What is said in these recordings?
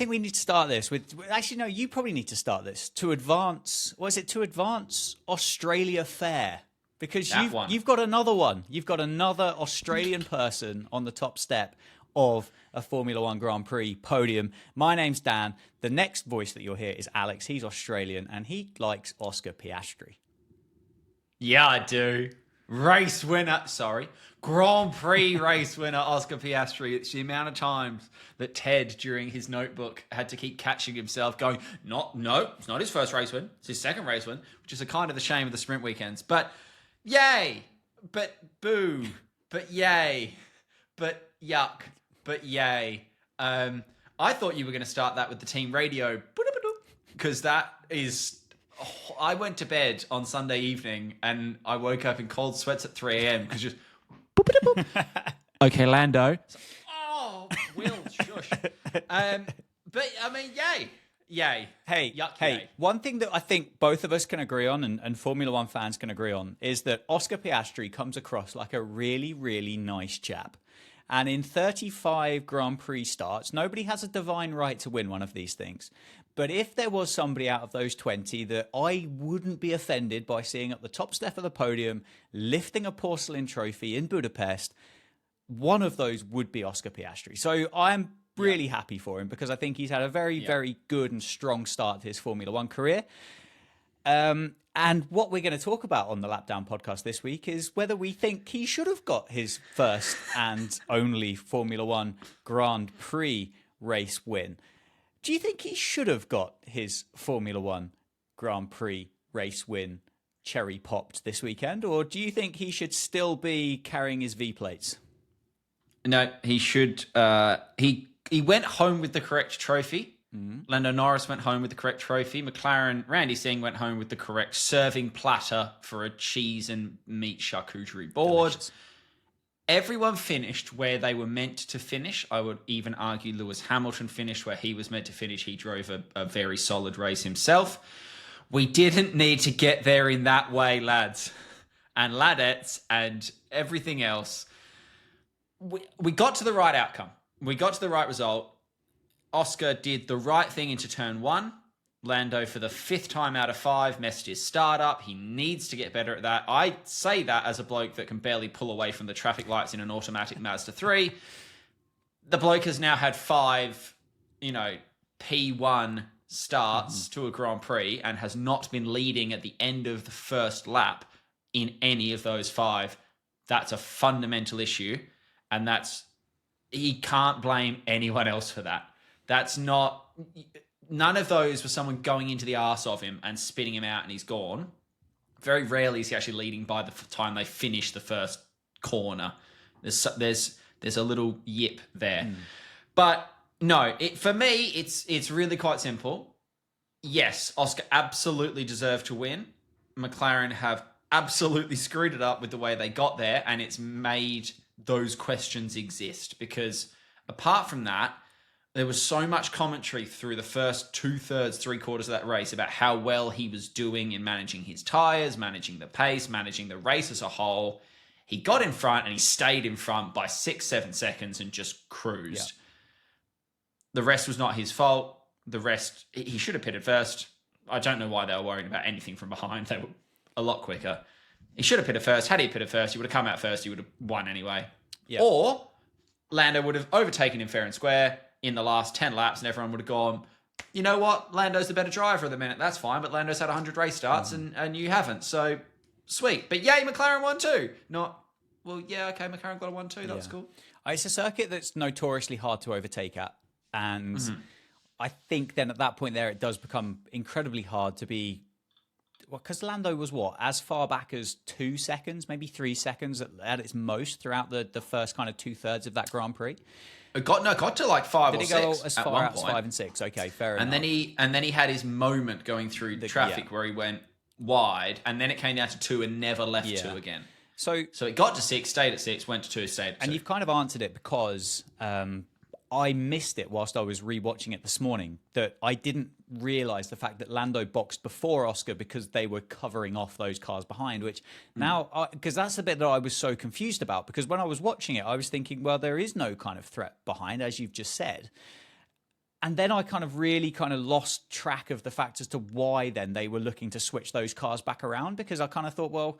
think we need to start this with. Actually, no. You probably need to start this to advance. What is it? To advance Australia fair, because you've got another one. You've got another Australian person on the top step of a Formula One Grand Prix podium. My name's Dan. The next voice that you'll hear is Alex. He's Australian and he likes Oscar Piastri. Yeah, I do. Race winner, Grand Prix race winner Oscar Piastri. It's the amount of times that Ted, during his notebook, had to keep catching himself going, no, it's not his first race win. It's his second race win, which is a kind of the shame of the sprint weekends. But yay, but boo, but yay, but yuck, but yay. I thought you were going to start that with the team radio, because that is... I went to bed on Sunday evening and I woke up in cold sweats at 3 a.m. because just... Okay, Lando. Will, shush. But, I mean, yay. Hey, Yay. One thing that I think both of us can agree on and Formula One fans can agree on is that Oscar Piastri comes across like a really, really nice chap. And in 35 Grand Prix starts, nobody has a divine right to win one of these things. But if there was somebody out of those 20 that I wouldn't be offended by seeing at the top step of the podium, lifting a porcelain trophy in Budapest, one of those would be Oscar Piastri. So I'm really happy for him because I think he's had a very, very good and strong start to his Formula One career. And what we're going to talk about on the Lapdown podcast this week is whether we think he should have got his first and only Formula One Grand Prix race win. Do you think he should have got his Formula One Grand Prix race win cherry popped this weekend? Or do you think he should still be carrying his V plates? No, he should. He went home with the correct trophy. Lando Norris went home with the correct trophy. McLaren, Randy Singh went home with the correct serving platter for a cheese and meat charcuterie board. Delicious. Everyone finished where they were meant to finish. I would even argue Lewis Hamilton finished where he was meant to finish. He drove a very solid race himself. We didn't need to get there in that way, lads and ladettes and everything else. We got to the right outcome. We got to the right result. Oscar did the right thing into turn one. Lando, for the 5th time out of 5, messed his start up. He needs to get better at that. I say that as a bloke that can barely pull away from the traffic lights in an automatic Mazda 3. The bloke has now had 5, P1 starts to a Grand Prix and has not been leading at the end of the first lap in any of those 5. That's a fundamental issue. And he can't blame anyone else for that. That's not... None of those was someone going into the arse of him and spitting him out and he's gone. Very rarely is he actually leading by the time they finish the first corner. There's a little yip there. But no, for me, it's really quite simple. Yes, Oscar absolutely deserved to win. McLaren have absolutely screwed it up with the way they got there, and it's made those questions exist because apart from that, there was so much commentary through the first 2/3, 3/4 of that race about how well he was doing in managing his tyres, managing the pace, managing the race as a whole. He got in front and he stayed in front by 6-7 seconds and just cruised. Yeah. The rest was not his fault. The rest, he should have pitted first. I don't know why they were worrying about anything from behind. They were a lot quicker. He should have pitted first. Had he pitted first, he would have come out first. He would have won anyway. Yeah. Or Lando would have overtaken him fair and square in the last 10 laps and everyone would have gone, you know what? Lando's the better driver at the minute. That's fine. But Lando's had 100 race starts and you haven't. So sweet. But yay, McLaren won too. Not, well, yeah, okay, McLaren got a 1-2. That's cool. It's a circuit that's notoriously hard to overtake at. And I think then at that point there, it does become incredibly hard to be... Well, because Lando was as far back as 2 seconds, maybe 3 seconds at its most throughout the first kind of 2/3 of that Grand Prix. It got to like 5 or 6 Did he go as far out as 5 and 6? Okay, fair enough. And then he had his moment going through the traffic where he went wide, and then it came down to 2 and never left 2 again. So it got to 6, stayed at 6, went to 2, stayed at 2. And you've kind of answered it because I missed it whilst I was rewatching it this morning, that I didn't realise the fact that Lando boxed before Oscar because they were covering off those cars behind, which now, because that's the bit that I was so confused about, because when I was watching it, I was thinking, well, there is no kind of threat behind, as you've just said. And then I kind of really kind of lost track of the fact as to why then they were looking to switch those cars back around, because I kind of thought, well,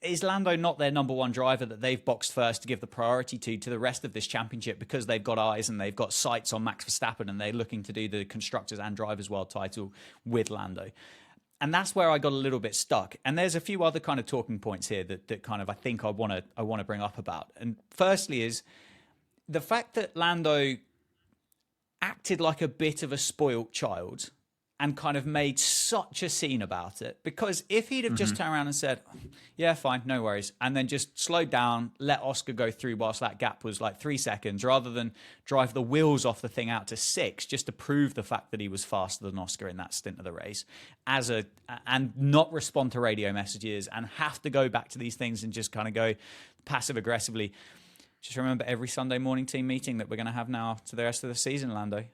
is Lando not their number one driver that they've boxed first to give the priority to the rest of this championship, because they've got eyes and they've got sights on Max Verstappen and they're looking to do the Constructors and Drivers' World title with Lando? And that's where I got a little bit stuck. And there's a few other kind of talking points here that kind of I think I want to bring up about. And firstly is the fact that Lando acted like a bit of a spoilt child and kind of made such a scene about it. Because if he'd have just turned around and said, yeah, fine, no worries, and then just slowed down, let Oscar go through whilst that gap was like 3 seconds, rather than drive the wheels off the thing out to 6, just to prove the fact that he was faster than Oscar in that stint of the race, and not respond to radio messages and have to go back to these things and just kind of go passive aggressively. Just remember every Sunday morning team meeting that we're going to have now to the rest of the season, Lando.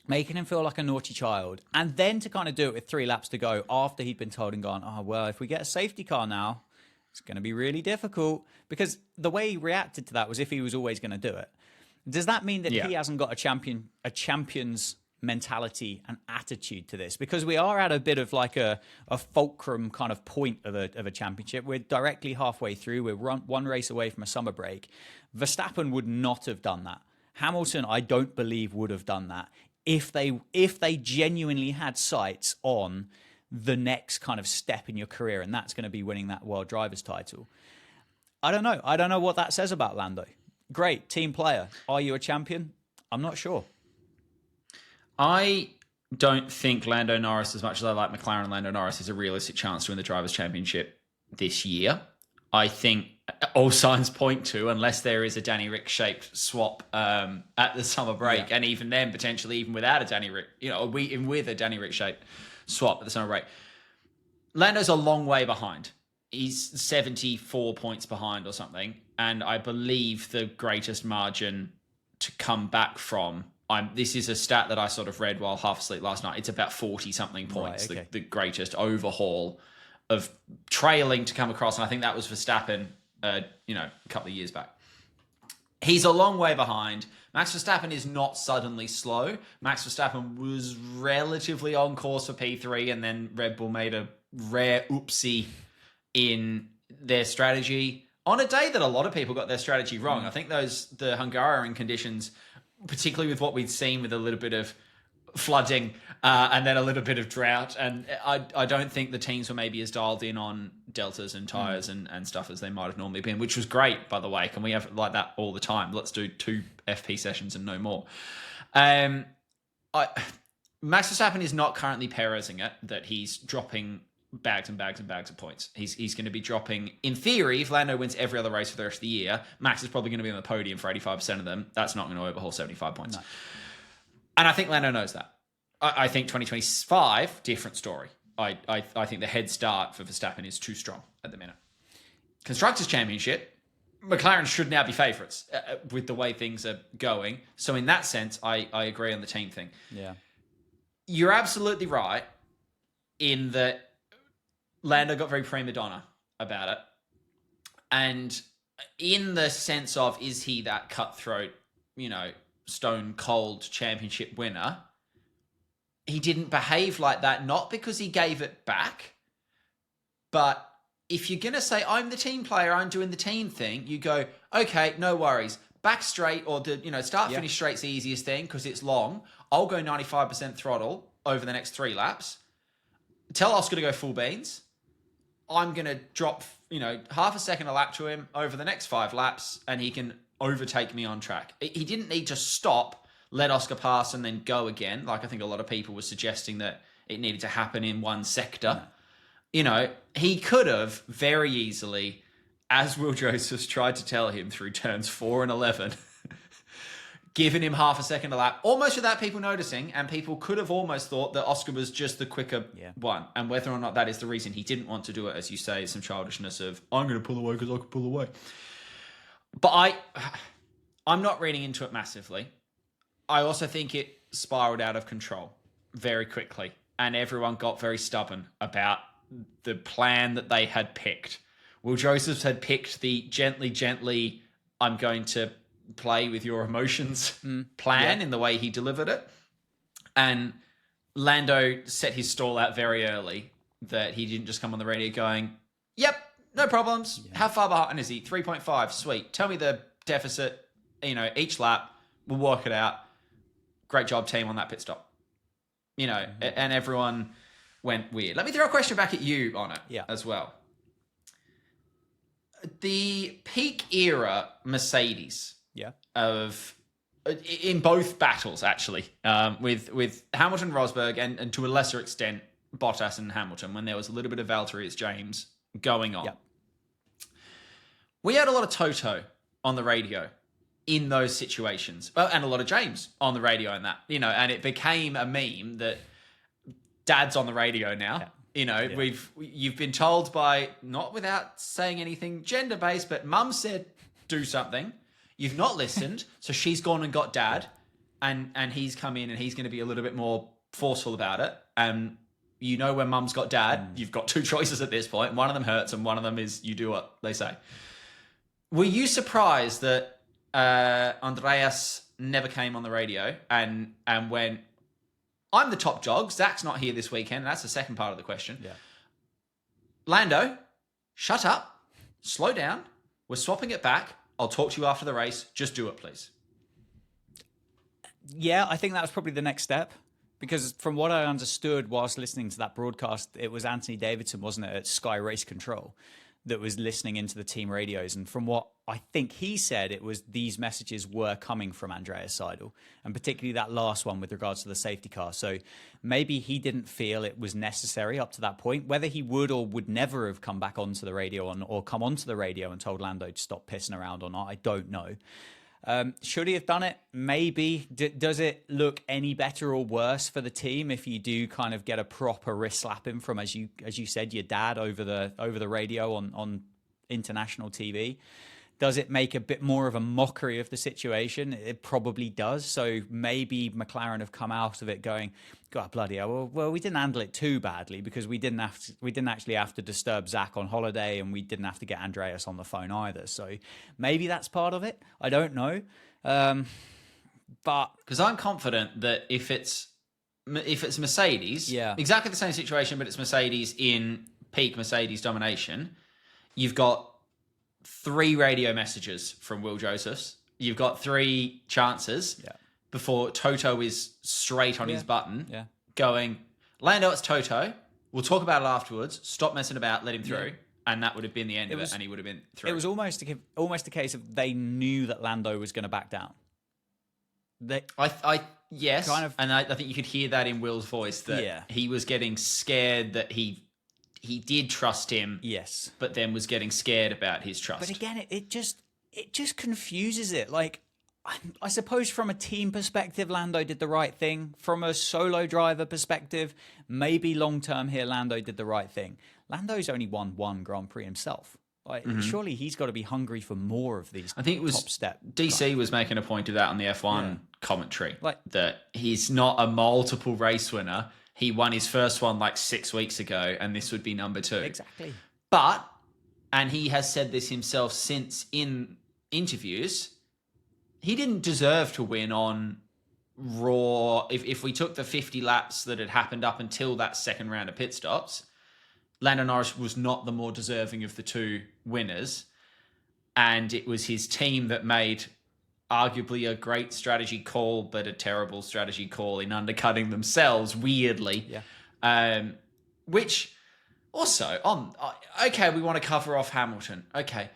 Making him feel like a naughty child. And then to kind of do it with 3 laps to go after he'd been told and gone, oh, well, if we get a safety car now, it's going to be really difficult. Because the way he reacted to that was if he was always going to do it. Does that mean that he hasn't got a champion's mentality and attitude to this? Because we are at a bit of like a fulcrum kind of point of a championship. We're directly halfway through. We're one race away from a summer break. Verstappen would not have done that. Hamilton, I don't believe, would have done that if they genuinely had sights on the next kind of step in your career, and that's going to be winning that World Drivers' title. I don't know. I don't know what that says about Lando. Great team player. Are you a champion? I'm not sure. I don't think Lando Norris, as much as I like McLaren and Lando Norris, is a realistic chance to win the Drivers' Championship this year. I think all signs point to, unless there is a Danny Rick-shaped swap at the summer break, and even then, potentially even without a Danny Rick, even with a Danny Rick-shaped swap at the summer break, Lando's a long way behind. He's 74 points behind or something, and I believe the greatest margin to come back from, this is a stat that I sort of read while half asleep last night, it's about 40-something points, right, okay. the greatest overhaul of trailing to come across, and I think that was Verstappen, a couple of years back. He's a long way behind. Max Verstappen is not suddenly slow. Max Verstappen was relatively on course for P3, and then Red Bull made a rare oopsie in their strategy on a day that a lot of people got their strategy wrong. I think the Hungarian conditions, particularly with what we'd seen with a little bit of flooding and then a little bit of drought, and I don't think the teams were maybe as dialed in on deltas and tyres and stuff as they might have normally been, which was great, by the way. Can we have like that all the time? Let's do 2 FP sessions and no more. Max Verstappen is not currently Perezing it, that he's dropping bags and bags and bags of points. He's going to be dropping, in theory, if Lando wins every other race for the rest of the year, Max is probably going to be on the podium for 85% of them. That's not going to overhaul 75 points. No. And I think Lando knows that. I think 2025, different story. I think the head start for Verstappen is too strong at the minute. Constructors' Championship, McLaren should now be favourites with the way things are going. So in that sense, I agree on the team thing. Yeah, you're absolutely right in that Lando got very prima donna about it. And in the sense of, is he that cutthroat, stone cold championship winner? He didn't behave like that, not because he gave it back, but if you're going to say, I'm the team player, I'm doing the team thing, you go, okay, no worries. Back straight, or start-finish straight's the easiest thing because it's long. I'll go 95% throttle over the next 3 laps. Tell Oscar to go full beans. I'm going to drop, half a second a lap to him over the next 5 laps, and he can overtake me on track. He didn't need to stop, let Oscar pass, and then go again. Like I think a lot of people were suggesting that it needed to happen in one sector. No. He could have very easily, as Will Josephs tried to tell him through turns 4 and 11, given him half a second a lap, almost without people noticing, and people could have almost thought that Oscar was just the quicker one. And whether or not that is the reason he didn't want to do it, as you say, some childishness of, I'm going to pull away because I can pull away. But I'm not reading into it massively. I also think it spiraled out of control very quickly, and everyone got very stubborn about the plan that they had picked. Will Josephs had picked the gently, I'm going to play with your emotions plan in the way he delivered it. And Lando set his stall out very early, that he didn't just come on the radio going, yep, no problems. Yeah. How far behind is he? 3.5. Sweet. Tell me the deficit, each lap. We'll work it out. Great job, team, on that pit stop. And everyone went weird. Let me throw a question back at you on it as well. The peak era Mercedes in both battles, actually, with Hamilton, Rosberg, and to a lesser extent, Bottas and Hamilton, when there was a little bit of Valtteri James going on. Yep. We had a lot of Toto on the radio in those situations. Well, and a lot of James on the radio in that, and it became a meme that Dad's on the radio now. Yeah. You've been told by, not without saying anything gender-based, but Mum said do something. You've not listened, so she's gone and got Dad, and he's come in and he's going to be a little bit more forceful about it. And when Mum's got Dad, you've got two choices at this point. One of them hurts, and one of them is you do what they say. Were you surprised that Andreas never came on the radio and went, I'm the top dog, Zach's not here this weekend? And that's the second part of the question. Yeah. Lando, shut up, slow down, we're swapping it back. I'll talk to you after the race. Just do it, please. Yeah, I think that was probably the next step. Because from what I understood whilst listening to that broadcast, it was Anthony Davidson, wasn't it, at Sky Race Control, that was listening into the team radios. And from what I think he said, it was these messages were coming from Andreas Seidel, and particularly that last one with regards to the safety car. So maybe he didn't feel it was necessary up to that point. Whether he would or would never have come back onto the radio or come onto the radio and told Lando to stop pissing around or not, I don't know. Should he have done it? Maybe. Does it look any better or worse for the team if you do kind of get a proper wrist slapping from, as you said, your dad over the radio on international TV? Does it make a bit more of a mockery of the situation? It probably does. So maybe McLaren have come out of it going, God bloody hell, well, we didn't handle it too badly because we didn't actually have to disturb Zach on holiday, and we didn't have to get Andreas on the phone either. So maybe that's part of it. I don't know. But because I'm confident that if it's Mercedes, exactly the same situation, but it's Mercedes in peak Mercedes domination, you've got 3 radio messages from Will Josephs. You've got 3 chances before Toto is straight on his button going, Lando, it's Toto. We'll talk about it afterwards. Stop messing about. Let him through. And that would have been the end of it, and he would have been through. It was almost a case of they knew that Lando was going to back down. Yes. Kind of, and I think you could hear that in Will's voice, that he was getting scared that he did trust him, yes, but then was getting scared about his trust. But again, it just confuses it. Like, I suppose from a team perspective, Lando did the right thing. From a solo driver perspective, maybe long term here, Lando did the right thing. Lando's only won 1 Grand Prix himself. Like, surely he's got to be hungry for more of these. I think it was top step. DC was making a point of that on the F1 commentary, that he's not a multiple race winner. He won his first one like 6 weeks ago, and this would be number 2. Exactly. But, and he has said this himself since in interviews, he didn't deserve to win on raw. If we took the 50 laps that had happened up until that second round of pit stops, Lando Norris was not the more deserving of the 2 winners. And it was his team that made arguably a great strategy call, but a terrible strategy call in undercutting themselves, weirdly. Yeah. Which also, okay, we want to cover off Hamilton. Okay.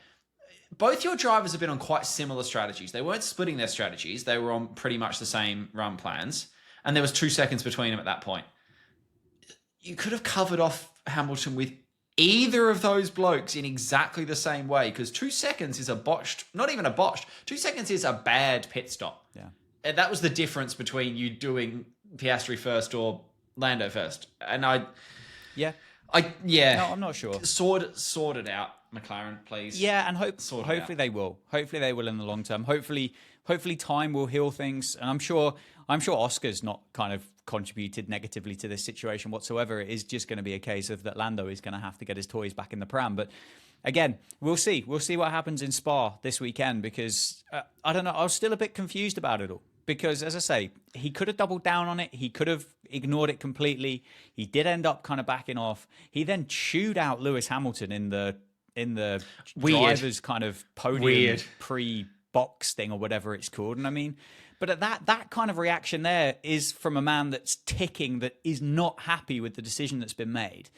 Both your drivers have been on quite similar strategies. They weren't splitting their strategies. They were on pretty much the same run plans. And there was 2 seconds between them at that point. You could have covered off Hamilton with either of those blokes in exactly the same way, because 2 seconds is not even a botched, 2 seconds is a bad pit stop. Yeah. And that was the difference between you doing Piastri first or Lando first. And no, I'm not sure. Sort it out, McLaren, please. Yeah, and hopefully they will. Hopefully they will in the long term. Hopefully time will heal things. And I'm sure Oscar's not kind of contributed negatively to this situation whatsoever. It is just going to be a case of that Lando is going to have to get his toys back in the pram. But again, we'll see. We'll see what happens in Spa this weekend because I don't know. I was still a bit confused about it all because, as I say, he could have doubled down on it. He could have ignored it completely. He did end up kind of backing off. He then chewed out Lewis Hamilton in the driver's kind of podium pre-box thing or whatever it's called. And I mean, but that kind of reaction there is from a man that's ticking, that is not happy with the decision that's been made.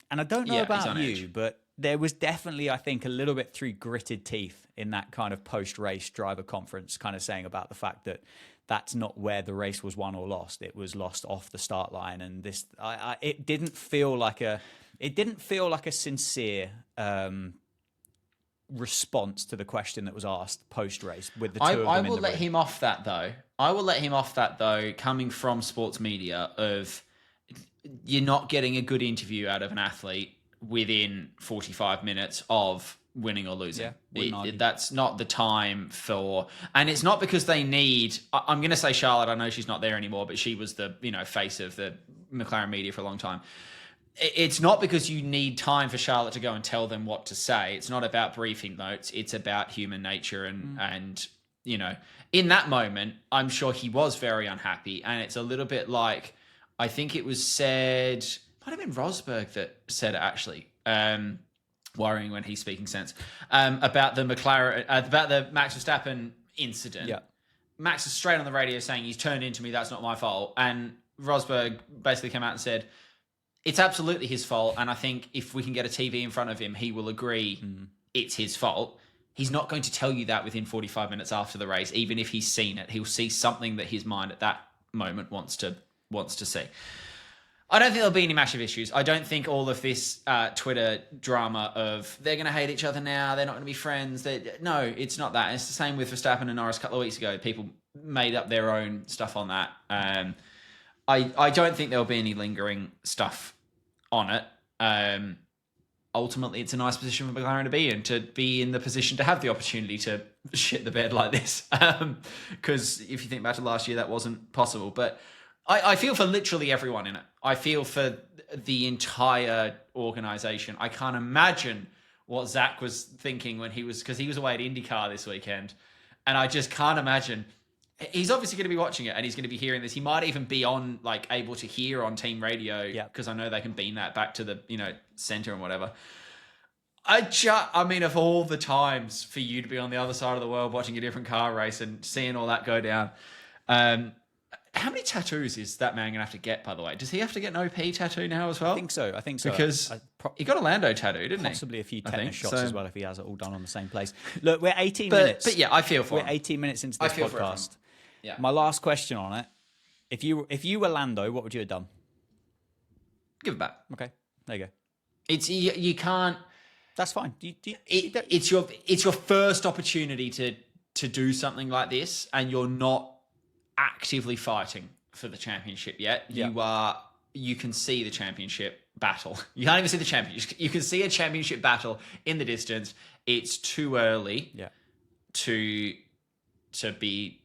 And I don't know about you, but there was definitely, I think, a little bit through gritted teeth in that kind of post-race driver conference, kind of saying about the fact that that's not where the race was won or lost. It was lost off the start line, and it didn't feel like a sincere response to the question that was asked post-race with the two of them. I will let him off that though. Coming from sports media, of you're not getting a good interview out of an athlete within 45 minutes of winning or losing. That's not the time for, and it's not because they need. I'm going to say Charlotte. I know she's not there anymore, but she was the face of the McLaren media for a long time. It's not because you need time for Charlotte to go and tell them what to say. It's not about briefing notes. It's about human nature. And in that moment, I'm sure he was very unhappy. And it's a little bit like, I think it was said, might have been Rosberg that said it actually, worrying when he's speaking sense, about the McLaren, about the Max Verstappen incident. Yeah. Max is straight on the radio saying he's turned into me. That's not my fault. And Rosberg basically came out and said, it's absolutely his fault, and I think if we can get a TV in front of him, he will agree it's his fault. He's not going to tell you that within 45 minutes after the race, even if he's seen it. He'll see something that his mind at that moment wants to see. I don't think there'll be any massive issues. I don't think all of this Twitter drama of they're going to hate each other now, they're not going to be friends. No, it's not that. It's the same with Verstappen and Norris a couple of weeks ago. People made up their own stuff on that. I don't think there'll be any lingering stuff on it. Ultimately, it's a nice position for McLaren to be in the position to have the opportunity to shit the bed like this. Because if you think back to last year, that wasn't possible. But I feel for literally everyone in it. I feel for the entire organisation. I can't imagine what Zach was thinking because he was away at IndyCar this weekend. And I just can't imagine. He's obviously going to be watching it and he's going to be hearing this. He might even be able to hear on team radio because I know they can beam that back to the, center and whatever. I mean, of all the times for you to be on the other side of the world watching a different car race and seeing all that go down. How many tattoos is that man going to have to get, by the way? Does he have to get an OP tattoo now as well? I think so. Because he got a Lando tattoo, didn't he? Possibly a few tennis shots as well if he has it all done on the same place. Look, we're 18 minutes. But yeah, I feel for him. We're 18 minutes into this podcast. Yeah. My last question on it: if you were Lando, what would you have done? Give it back. Okay, there you go. It's you can't. That's fine. It's your first opportunity to do something like this, and you're not actively fighting for the championship yet. Yeah. You can see the championship battle. You can't even see the championship. You can see a championship battle in the distance. It's too early. Yeah. To be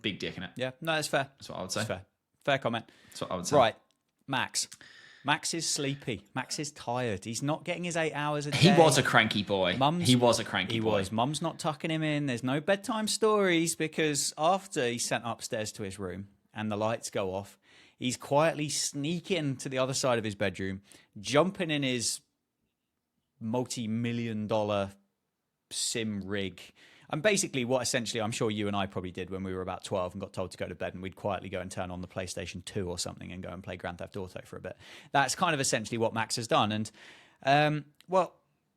big dick in it. Yeah, no, that's fair. That's what I would say. Fair comment. That's what I would say. Right, Max. Max is sleepy. Max is tired. He's not getting his 8 hours a day. He was a cranky boy. He was. Mum's not tucking him in. There's no bedtime stories because after he's sent upstairs to his room and the lights go off, he's quietly sneaking to the other side of his bedroom, jumping in his multi-million-dollar sim rig. And basically what essentially I'm sure you and I probably did when we were about 12 and got told to go to bed, and we'd quietly go and turn on the PlayStation 2 or something and go and play Grand Theft Auto for a bit. That's kind of essentially what Max has done. And,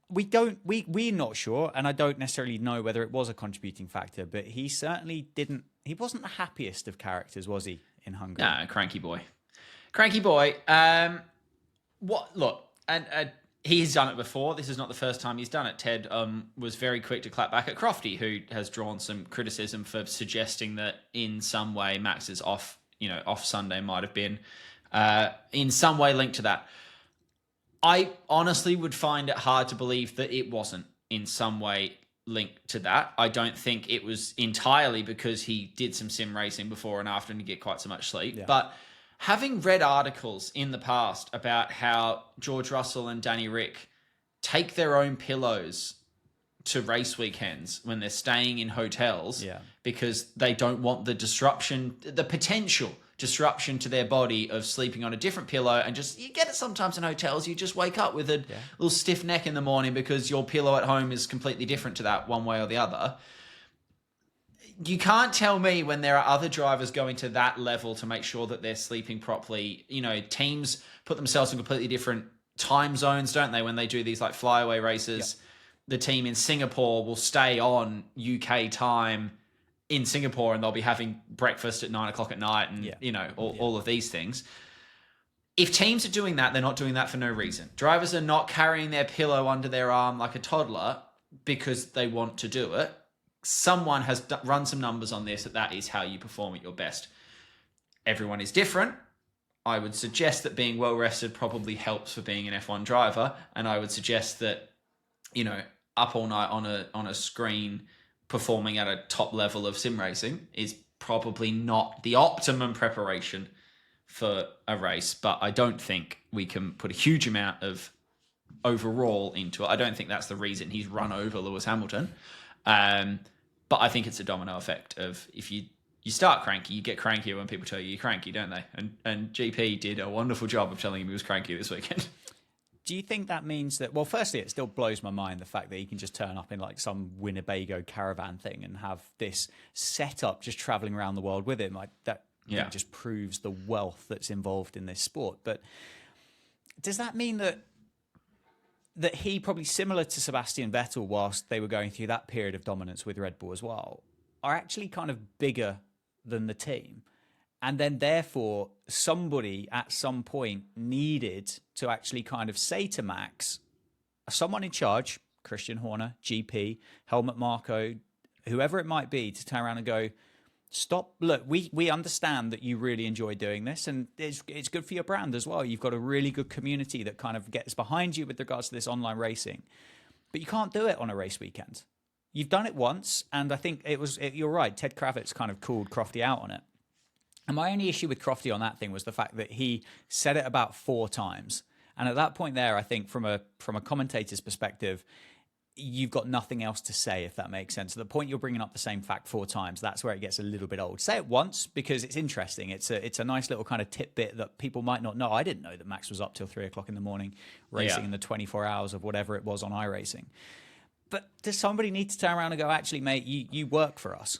we're not sure, and I don't necessarily know whether it was a contributing factor, but he certainly he wasn't the happiest of characters, was he, in Hungary? No, cranky boy. He's done it before. This is not the first time he's done it. Ted was very quick to clap back at Crofty, who has drawn some criticism for suggesting that in some way Max's off Sunday might have been in some way linked to that. I honestly would find it hard to believe that it wasn't in some way linked to that. I don't think it was entirely because he did some sim racing before and after and didn't get quite so much sleep. Yeah. But having read articles in the past about how George Russell and Danny Rick take their own pillows to race weekends when they're staying in hotels because they don't want the disruption, the potential disruption to their body of sleeping on a different pillow. And just, you get it sometimes in hotels, you just wake up with a little stiff neck in the morning because your pillow at home is completely different to that one way or the other. You can't tell me when there are other drivers going to that level to make sure that they're sleeping properly. You know, teams put themselves in completely different time zones, don't they, when they do these like flyaway races? The team in Singapore will stay on UK time in Singapore and they'll be having breakfast at 9 o'clock at night and, you know, all of these things. If teams are doing that, they're not doing that for no reason. Drivers are not carrying their pillow under their arm like a toddler because they want to do it. Someone has run some numbers on this, that is how you perform at your best. Everyone is different. I would suggest that being well rested probably helps for being an F1 driver. And I would suggest that, you know, up all night on a screen performing at a top level of sim racing is probably not the optimum preparation for a race. But I don't think we can put a huge amount of overall into it. I don't think that's the reason he's run over Lewis Hamilton. But I think it's a domino effect of if you start cranky, you get crankier when people tell you you're cranky, don't they? And GP did a wonderful job of telling him he was cranky this weekend. Do you think that means that, well, firstly, it still blows my mind, the fact that he can just turn up in like some Winnebago caravan thing and have this setup just traveling around the world with him. Like that just proves the wealth that's involved in this sport. But does that mean that he, probably similar to Sebastian Vettel whilst they were going through that period of dominance with Red Bull as well, are actually kind of bigger than the team? And then therefore somebody at some point needed to actually kind of say to Max, someone in charge, Christian Horner, GP, Helmut Marko, whoever it might be, to turn around and go, stop. Look, we understand that you really enjoy doing this and it's good for your brand as well. You've got a really good community that kind of gets behind you with regards to this online racing, but you can't do it on a race weekend. You've done it once. And I think you're right. Ted Kravitz kind of called Crofty out on it. And my only issue with Crofty on that thing was the fact that he said it about 4 times. And at that point there, I think from a commentator's perspective, you've got nothing else to say, if that makes sense. At the point you're bringing up the same fact 4 times, that's where it gets a little bit old. Say it once because it's interesting. It's a nice little kind of tidbit that people might not know. I didn't know that Max was up till 3 o'clock in the morning racing in the 24 hours of whatever it was on iRacing. But does somebody need to turn around and go, actually, mate, you work for us.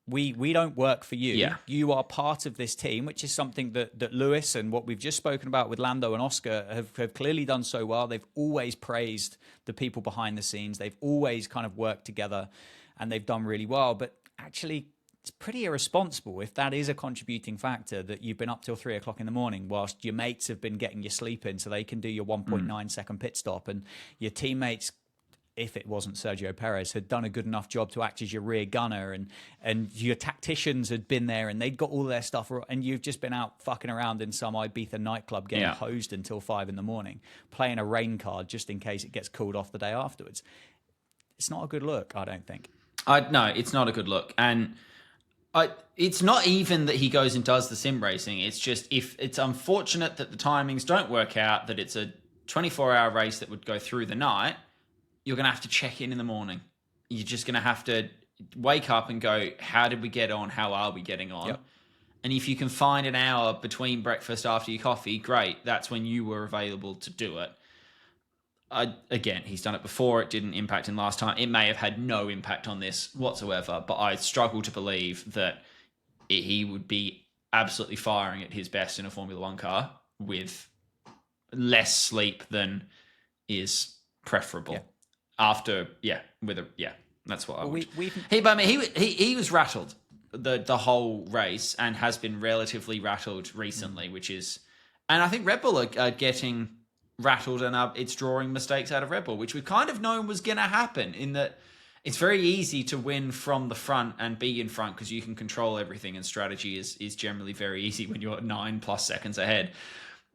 We don't work for you. Yeah. You are part of this team, which is something that Lewis and what we've just spoken about with Lando and Oscar have clearly done so well. They've always praised the people behind the scenes. They've always kind of worked together and they've done really well. But actually, it's pretty irresponsible if that is a contributing factor that you've been up till 3 o'clock in the morning whilst your mates have been getting your sleep in so they can do your 1.9 second pit stop and your teammates, if it wasn't Sergio Perez, had done a good enough job to act as your rear gunner and your tacticians had been there and they'd got all their stuff and you've just been out fucking around in some Ibiza nightclub getting hosed until 5 in the morning, playing a rain card just in case it gets called off the day afterwards. It's not a good look, I don't think. No, it's not a good look. And it's not even that he goes and does the sim racing. It's just if it's unfortunate that the timings don't work out, that it's a 24-hour race that would go through the night, you're going to have to check in the morning. You're just going to have to wake up and go, how did we get on? How are we getting on? Yep. And if you can find an hour between breakfast after your coffee, great. That's when you were available to do it. Again, he's done it before. It didn't impact him last time. It may have had no impact on this whatsoever, but I struggle to believe that he would be absolutely firing at his best in a Formula One car with less sleep than is preferable. Yeah. That's what I would. He was rattled the whole race and has been relatively rattled recently, which is, and I think Red Bull are getting rattled and it's drawing mistakes out of Red Bull, which we've kind of known was going to happen in that it's very easy to win from the front and be in front because you can control everything and strategy is generally very easy when you're 9+ seconds ahead.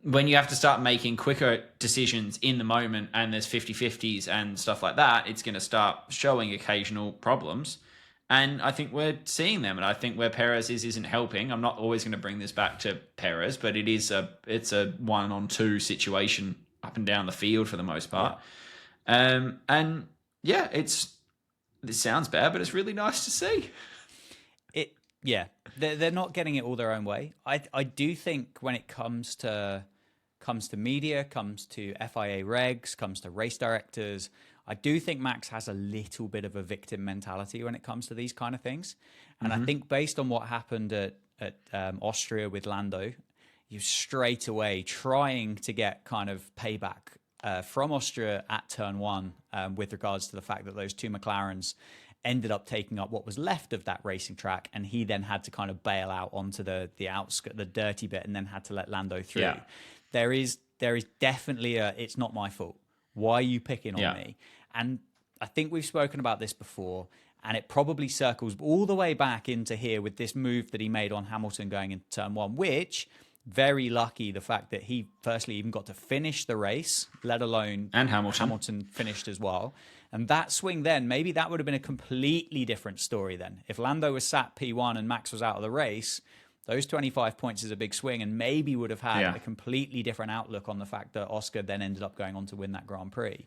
When you have to start making quicker decisions in the moment and there's 50-50s and stuff like that, it's going to start showing occasional problems. And I think we're seeing them. And I think where Perez isn't helping. I'm not always going to bring this back to Perez, but it's a 1-on-2 situation up and down the field for the most part. And yeah, this sounds bad, but it's really nice to see. Yeah, they're not getting it all their own way. I do think when it comes to media, comes to FIA regs, comes to race directors, I do think Max has a little bit of a victim mentality when it comes to these kind of things. And I think based on what happened at Austria with Lando, you straight away trying to get kind of payback from Austria at turn one with regards to the fact that those two McLarens ended up taking up what was left of that racing track, and he then had to kind of bail out onto the outskirt, the dirty bit, and then had to let Lando through. Yeah. There is definitely it's not my fault. Why are you picking on me? And I think we've spoken about this before, and it probably circles all the way back into here with this move that he made on Hamilton going into turn one, which very lucky the fact that he firstly even got to finish the race, let alone and Hamilton finished as well. And that swing then, maybe that would have been a completely different story then. If Lando was sat P1 and Max was out of the race, those 25 points is a big swing and maybe would have had a completely different outlook on the fact that Oscar then ended up going on to win that Grand Prix.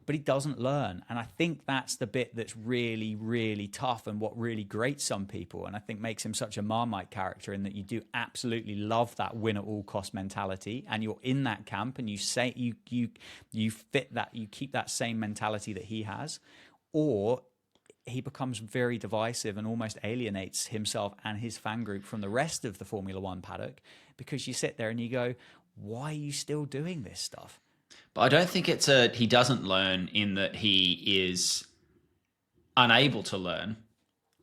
But he doesn't learn. And I think that's the bit that's really, really tough and what really grates some people. And I think makes him such a Marmite character in that you do absolutely love that win at all cost mentality. And you're in that camp and you say you fit that, you keep that same mentality that he has. Or he becomes very divisive and almost alienates himself and his fan group from the rest of the Formula One paddock, because you sit there and you go, why are you still doing this stuff? But I don't think he doesn't learn in that he is unable to learn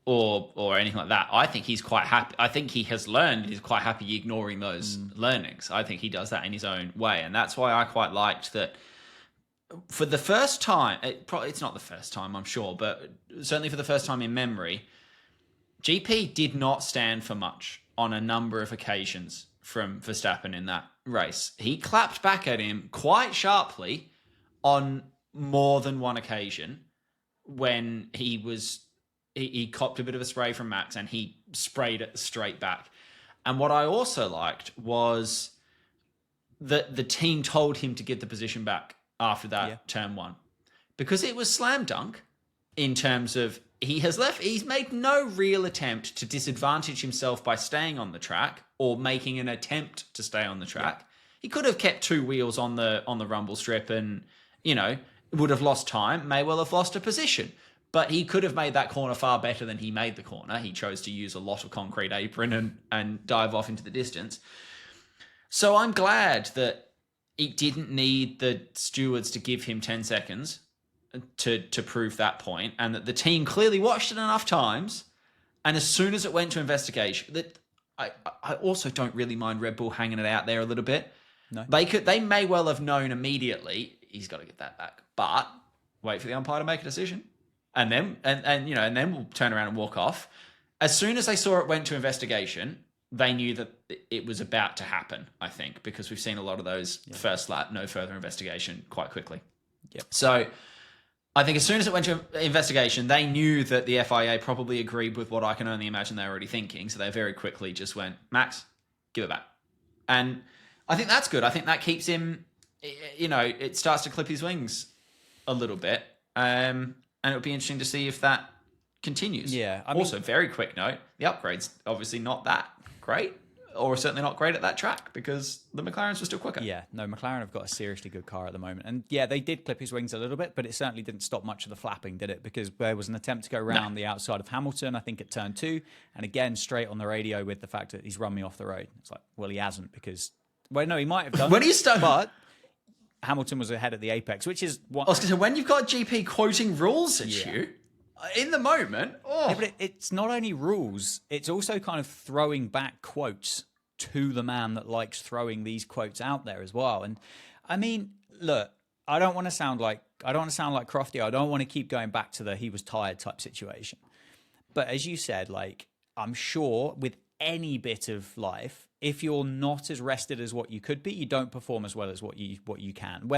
or anything like that. I think he's quite happy. I think he has learned. He's quite happy ignoring those learnings. I think he does that in his own way. And that's why I quite liked that for the first time, it's not the first time, I'm sure, but certainly for the first time in memory, GP did not stand for much on a number of occasions from Verstappen in that race. He clapped back at him quite sharply on more than one occasion when he copped a bit of a spray from Max and he sprayed it straight back. And what I also liked was that the team told him to get the position back after that turn one, because it was slam dunk in terms of he's made no real attempt to disadvantage himself by staying on the track or making an attempt to stay on the track. He could have kept two wheels on the rumble strip and, would have lost time, may well have lost a position. But he could have made that corner far better than he made the corner. He chose to use a lot of concrete apron and dive off into the distance. So I'm glad that it didn't need the stewards to give him 10 seconds to prove that point, and that the team clearly watched it enough times, and as soon as it went to investigation, that I also don't really mind Red Bull hanging it out there a little bit. No. They may well have known immediately he's got to get that back, but wait for the umpire to make a decision, and then and then we'll turn around and walk off. As soon as they saw it went to investigation, they knew that it was about to happen, I think, because we've seen a lot of those first lap, no further investigation quite quickly. Yep. So I think as soon as it went to investigation, they knew that the FIA probably agreed with what I can only imagine they were already thinking. So they very quickly just went, Max, give it back. And I think that's good. I think that keeps him, it starts to clip his wings a little bit. And it'll be interesting to see if that continues. Yeah. Also, very quick note, the upgrade's obviously not that great, or certainly not great at that track, because the McLarens were still quicker. Yeah, no, McLaren have got a seriously good car at the moment. And yeah, they did clip his wings a little bit, but it certainly didn't stop much of the flapping, did it? Because there was an attempt to go around the outside of Hamilton, I think at turn 2, and again, straight on the radio with the fact that he's run me off the road. It's like, well, he hasn't, because, well, no, he might have done. When he's done, but Hamilton was ahead at the apex, which is what I was going to say, when you've got GP quoting rules at you, in the moment. Yeah, but it's not only rules, it's also kind of throwing back quotes to the man that likes throwing these quotes out there as well. And I mean, look, I don't want to sound like Crofty. I don't want to keep going back to the he was tired type situation. But as you said, like, I'm sure with any bit of life, if you're not as rested as what you could be, you don't perform as well as what you can.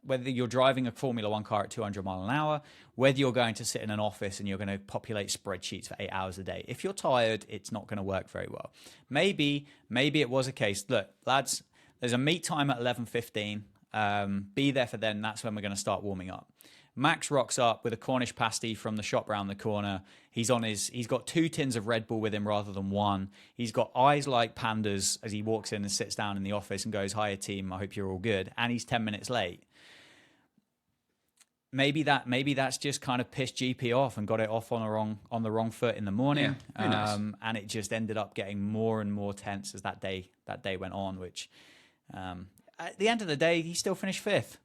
Whether you're driving a Formula One car at 200 miles an hour, whether you're going to sit in an office and you're going to populate spreadsheets for 8 hours a day. If you're tired, it's not going to work very well. Maybe it was a case, look, lads, there's a meet time at 11:15. Be there for them. That's when we're going to start warming up. Max rocks up with a Cornish pasty from the shop round the corner. He's got 2 tins of Red Bull with him rather than 1. He's got eyes like pandas as he walks in and sits down in the office and goes, "Hiya team, I hope you're all good." And he's 10 minutes late. Maybe that's just kind of pissed GP off and got it off on the wrong foot in the morning. Yeah, who knows? And it just ended up getting more and more tense as that day went on, which at the end of the day, he still finished 5th.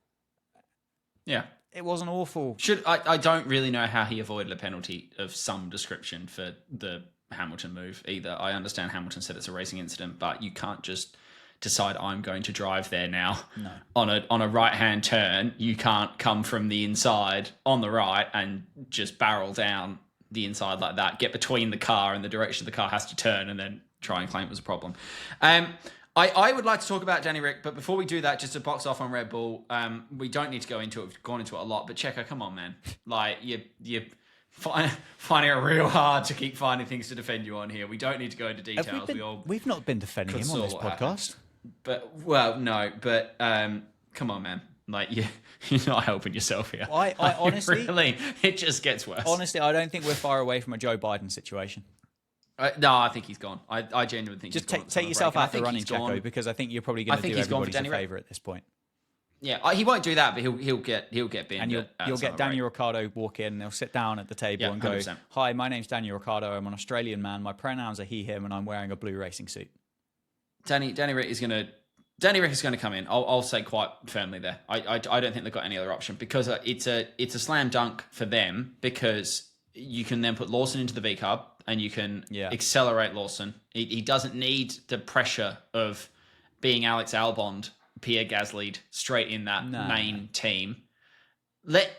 Yeah. It wasn't awful. I don't really know how he avoided a penalty of some description for the Hamilton move either. I understand Hamilton said it's a racing incident, but you can't just decide I'm going to drive there now. No. On a right-hand turn. You can't come from the inside on the right and just barrel down the inside like that, get between the car and the direction the car has to turn, and then try and claim it was a problem. I would like to talk about Danny Ric, but before we do that, just to box off on Red Bull, we don't need to go into it. We've gone into it a lot, but Checo, come on, man. Like, you're finding it real hard to keep finding things to defend you on here. We don't need to go into details. We've not been defending him on this podcast. Come on, man. Like, you're not helping yourself here. I honestly... Really, it just gets worse. Honestly, I don't think we're far away from a Joe Biden situation. No, I think he's gone. I genuinely think just he's gone. take yourself out the running, Checo, because I think you're probably going to do everybody a favour at this point. Yeah, he won't do that, but he'll get binned. And you'll get Daniel Ricciardo walk in, and they'll sit down at the table and go, 100%. "Hi, my name's Daniel Ricciardo. I'm an Australian man. My pronouns are he, him, and I'm wearing a blue racing suit." Danny Ric is going to come in. I'll say quite firmly there. I don't think they've got any other option, because it's a slam dunk for them, because you can then put Lawson into the V carb and you can accelerate Lawson. He doesn't need the pressure of being Alex Albon, Pierre Gasly straight in that main team.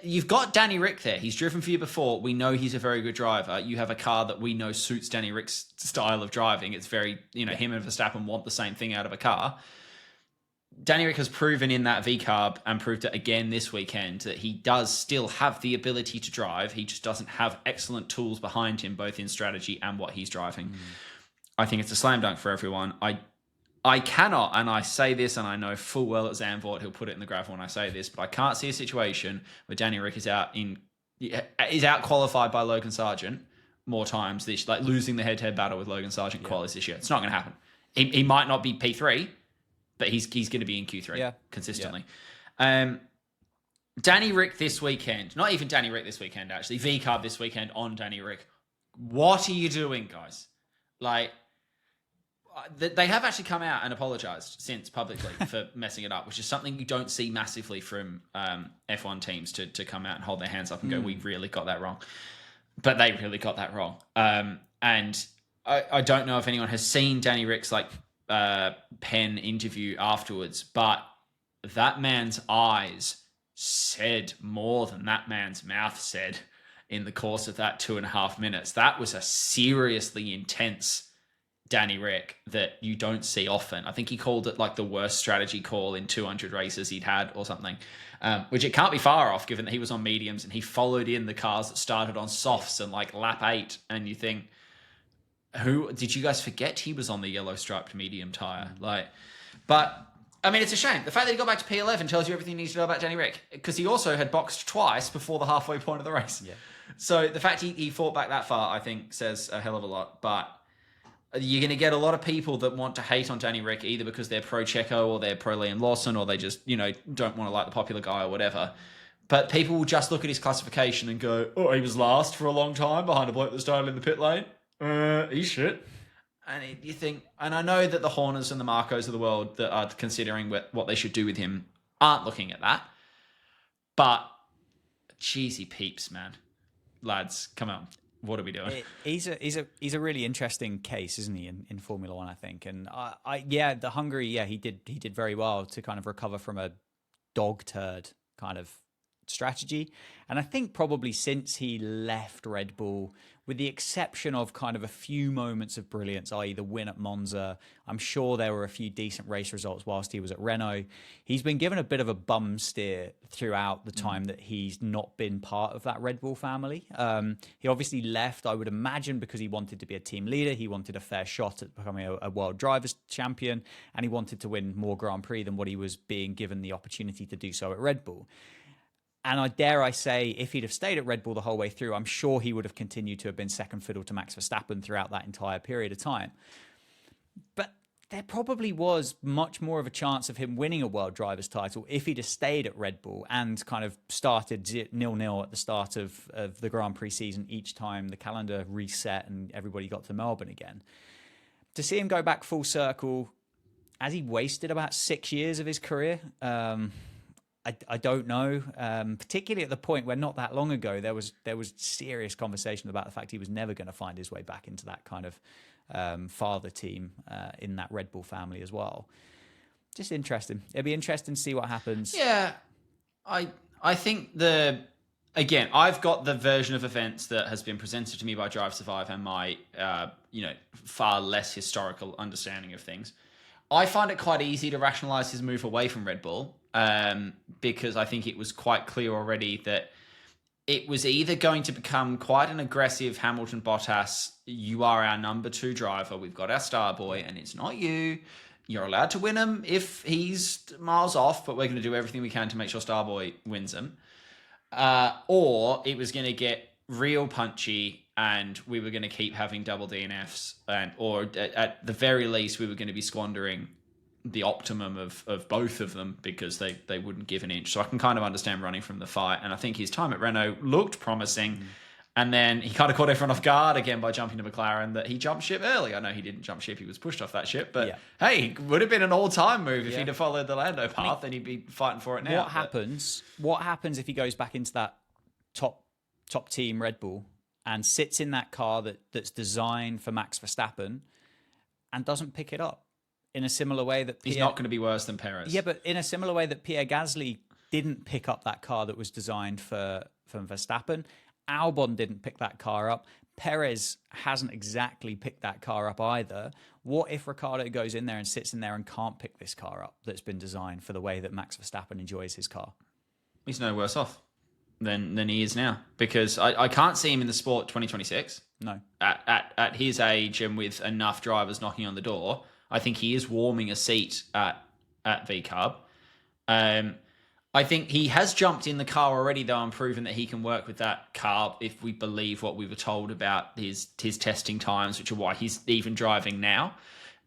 You've got Danny Ric there. He's driven for you before. We know he's a very good driver. You have a car that we know suits Danny Ric's style of driving. It's very, him and Verstappen want the same thing out of a car. Danny Ric has proven in that V-Carb, and proved it again this weekend, that he does still have the ability to drive. He just doesn't have excellent tools behind him, both in strategy and what he's driving. I think it's a slam dunk for everyone. I cannot, and I say this, and I know full well at Zandvoort he'll put it in the gravel when I say this, but I can't see a situation where Danny Ric is out qualified by Logan Sargent more times this, like losing the head-to-head battle with Logan Sargent qualies this year. It's not going to happen. He might not be P3, but he's going to be in Q3 consistently. Yeah. Danny Ric this weekend, not even Danny Ric this weekend, actually, V-Carb this weekend on Danny Ric. What are you doing, guys? Like, they have actually come out and apologized since publicly for messing it up, which is something you don't see massively from F1 teams to come out and hold their hands up and go, "We really got that wrong." But they really got that wrong. And I don't know if anyone has seen Danny Ric's pen interview afterwards, but that man's eyes said more than that man's mouth said in the course of that 2.5 minutes. That was a seriously intense Danny Ric that you don't see often. I think he called it like the worst strategy call in 200 races he'd had or something, which it can't be far off given that he was on mediums and he followed in the cars that started on softs and like lap 8. And you think, who did you guys forget he was on the yellow striped medium tire? But I mean, it's a shame. The fact that he got back to P11 tells you everything you need to know about Danny Ric, because he also had boxed twice before the halfway point of the race. Yeah. So the fact he fought back that far, I think, says a hell of a lot. But you're going to get a lot of people that want to hate on Danny Ric either because they're pro Checo or they're pro Liam Lawson, or they just, don't want to like the popular guy or whatever. But people will just look at his classification and go, "Oh, he was last for a long time behind a bloke that started in the pit lane. He's shit." And you think, and I know that the Horners and the Marcos of the world that are considering what they should do with him aren't looking at that. But cheesy peeps, man. Lads, come on. What are we doing? He's a really interesting case, isn't he, in Formula One, I think. And the Hungary, he did very well to kind of recover from a dog turd kind of strategy. And I think probably since he left Red Bull, with the exception of kind of a few moments of brilliance, i.e. the win at Monza, I'm sure there were a few decent race results whilst he was at Renault. He's been given a bit of a bum steer throughout the time that he's not been part of that Red Bull family. He obviously left, I would imagine, because he wanted to be a team leader. He wanted a fair shot at becoming a world drivers champion, and he wanted to win more Grand Prix than what he was being given the opportunity to do so at Red Bull. And I dare say, if he'd have stayed at Red Bull the whole way through, I'm sure he would have continued to have been second fiddle to Max Verstappen throughout that entire period of time. But there probably was much more of a chance of him winning a World Drivers title if he'd have stayed at Red Bull and kind of started 0-0 at the start of the Grand Prix season each time the calendar reset and everybody got to Melbourne again. To see him go back full circle, as he wasted about 6 years of his career, I don't know, particularly at the point where not that long ago there was serious conversation about the fact he was never going to find his way back into that kind of father team in that Red Bull family as well. Just interesting. It'd be interesting to see what happens. Yeah, I think again, I've got the version of events that has been presented to me by Drive Survive and my far less historical understanding of things. I find it quite easy to rationalize his move away from Red Bull because I think it was quite clear already that it was either going to become quite an aggressive Hamilton Bottas, you are our number 2 driver, we've got our star boy, and it's not you. You're allowed to win him if he's miles off, but we're going to do everything we can to make sure Starboy wins him. Or it was going to get real punchy and we were going to keep having double DNFs, or at the very least, we were going to be squandering the optimum of both of them because they wouldn't give an inch. So I can kind of understand running from the fight. And I think his time at Renault looked promising. And then he kind of caught everyone off guard again by jumping to McLaren, that he jumped ship early. I know he didn't jump ship, he was pushed off that ship. But hey, it would have been an all-time move if he'd have followed the Lando path, and he'd be fighting for it now. What happens if he goes back into that top team Red Bull and sits in that car that's designed for Max Verstappen and doesn't pick it up in a similar way that he's not going to be worse than Perez. Yeah, but in a similar way that Pierre Gasly didn't pick up that car that was designed for Verstappen. Albon didn't pick that car up. Perez hasn't exactly picked that car up either. What if Ricciardo goes in there and sits in there and can't pick this car up that's been designed for the way that Max Verstappen enjoys his car? He's no worse off than he is now, because I can't see him in the sport 2026. No. At his age and with enough drivers knocking on the door, I think he is warming a seat at VCarb. I think he has jumped in the car already, though, and proven that he can work with that car if we believe what we were told about his testing times, which are why he's even driving now.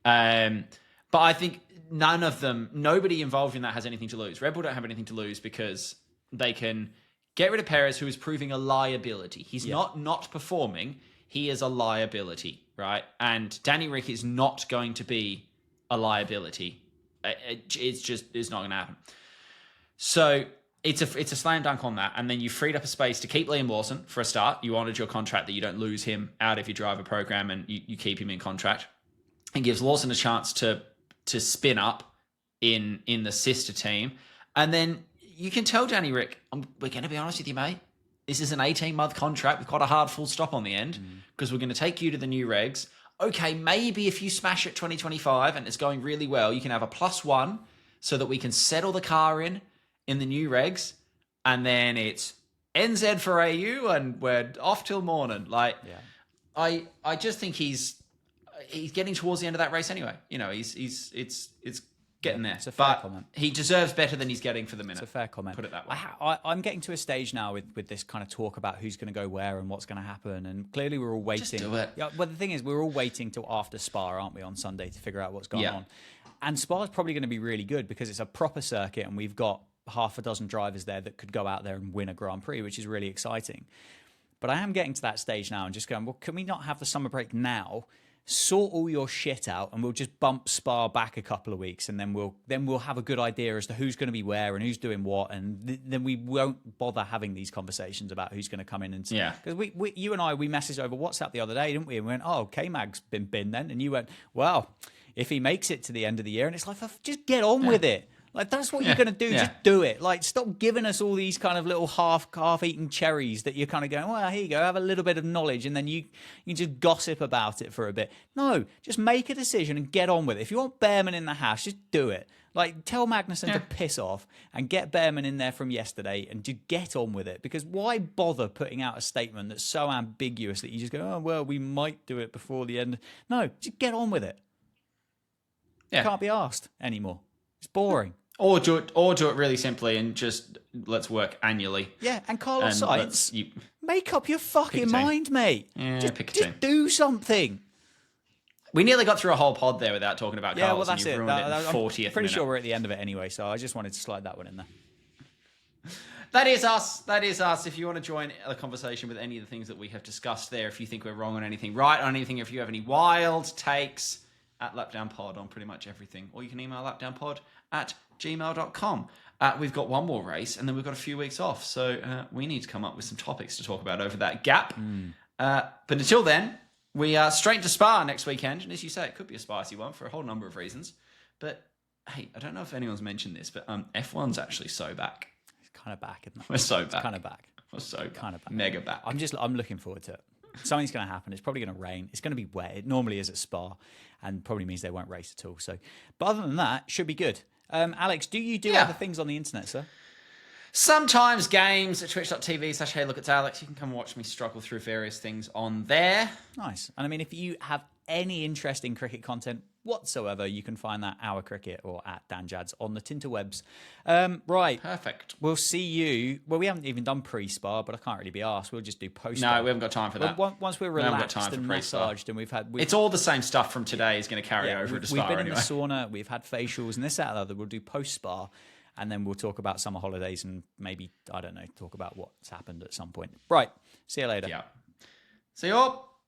But I think nobody involved in that has anything to lose. Red Bull don't have anything to lose because they can get rid of Perez, who is proving a liability. He's not performing. He is a liability, right? And Danny Rick is not going to be a liability. It's not going to happen. So it's a slam dunk on that. And then you freed up a space to keep Liam Lawson for a start. You honoured your contract that you don't lose him out of your driver program, and you keep him in contract. And gives Lawson a chance to spin up in the sister team. And then you can tell Danny Rick, we're going to be honest with you, mate. This is an 18-month contract with quite a hard full stop on the end, because we're going to take you to the new regs. Okay, maybe if you smash it 2025 and it's going really well, you can have a +1 so that we can settle the car in the new regs, and then it's NZ for AU and we're off till morning. I just think he's getting towards the end of that race anyway. You know, it's getting there. It's a fair comment. He deserves better than he's getting for the minute. It's a fair comment. Put it that way. I'm getting to a stage now with this kind of talk about who's going to go where and what's going to happen, and clearly we're all waiting. Just do it. Yeah, well, the thing is, we're all waiting till after Spa, aren't we, on Sunday to figure out what's going on. And Spa is probably going to be really good because it's a proper circuit, and we've got half a dozen drivers there that could go out there and win a Grand Prix, which is really exciting. But I am getting to that stage now and just going, well, can we not have the summer break now? Sort all your shit out, and we'll just bump Spa back a couple of weeks, and then we'll have a good idea as to who's going to be where and who's doing what, and then we won't bother having these conversations about who's going to come in and because you and I messaged over WhatsApp the other day, didn't we? And we went, oh, K-Mag's been bin then, and you went, well, if he makes it to the end of the year, and it's like, just get on with it. Like, that's what you're going to do. Yeah. Just do it. Like, stop giving us all these kind of little half-eaten cherries that you're kind of going, well, here you go, have a little bit of knowledge, and then you just gossip about it for a bit. No, just make a decision and get on with it. If you want Behrman in the house, just do it. Like, tell Magnussen to piss off and get Behrman in there from yesterday and just get on with it. Because why bother putting out a statement that's so ambiguous that you just go, oh, well, we might do it before the end. No, just get on with it. Yeah. You can't be asked anymore. It's boring. Or do it really simply and just let's work annually. Yeah, and Carlos Sainz, make up your fucking mind, mate. Yeah, just do something. We nearly got through a whole pod there without talking about Carlos. Yeah, well, that's and it. Ruined it in 40th I'm pretty minute. sure we're at the end of it anyway, so I just wanted to slide that one in there. That is us. That is us. If you want to join the conversation with any of the things that we have discussed there, if you think we're wrong on anything, right on anything, if you have any wild takes, at LapdownPod on pretty much everything. Or you can email lapdownpod@gmail.com. We've got one more race, and then we've got a few weeks off. So we need to come up with some topics to talk about over that gap. But until then, we are straight to Spa next weekend. And as you say, it could be a spicy one for a whole number of reasons. But hey, I don't know if anyone's mentioned this, but F1's actually so back. It's kind of back, isn't it? We're so back. It's kind of back. We're so kind of back. Mega back. I'm looking forward to it. Something's going to happen. It's probably going to rain. It's going to be wet. It normally is at Spa, and probably means they won't race at all. So, but other than that, it should be good. Alex, do you do other things on the internet, sir? Sometimes games at twitch.tv/Hey Look It's Alex. You can come watch me struggle through various things on there. Nice. And I mean, if you have any interest in cricket content whatsoever, you can find that Our Cricket or at DanJads on the Tinterwebs. Right. Perfect. We'll see you. Well, we haven't even done pre-spa, but I can't really be asked. We'll just do post-spa. No, we haven't got time for that. Once we're relaxed and massaged and we've had... It's all the same stuff from today is going to carry over to spa We've been anyway. in the sauna, we've had facials and this, that, and the other. We'll do post-spa. And then we'll talk about summer holidays and maybe, I don't know, talk about what's happened at some point. Right. See you later. Yeah. See you all.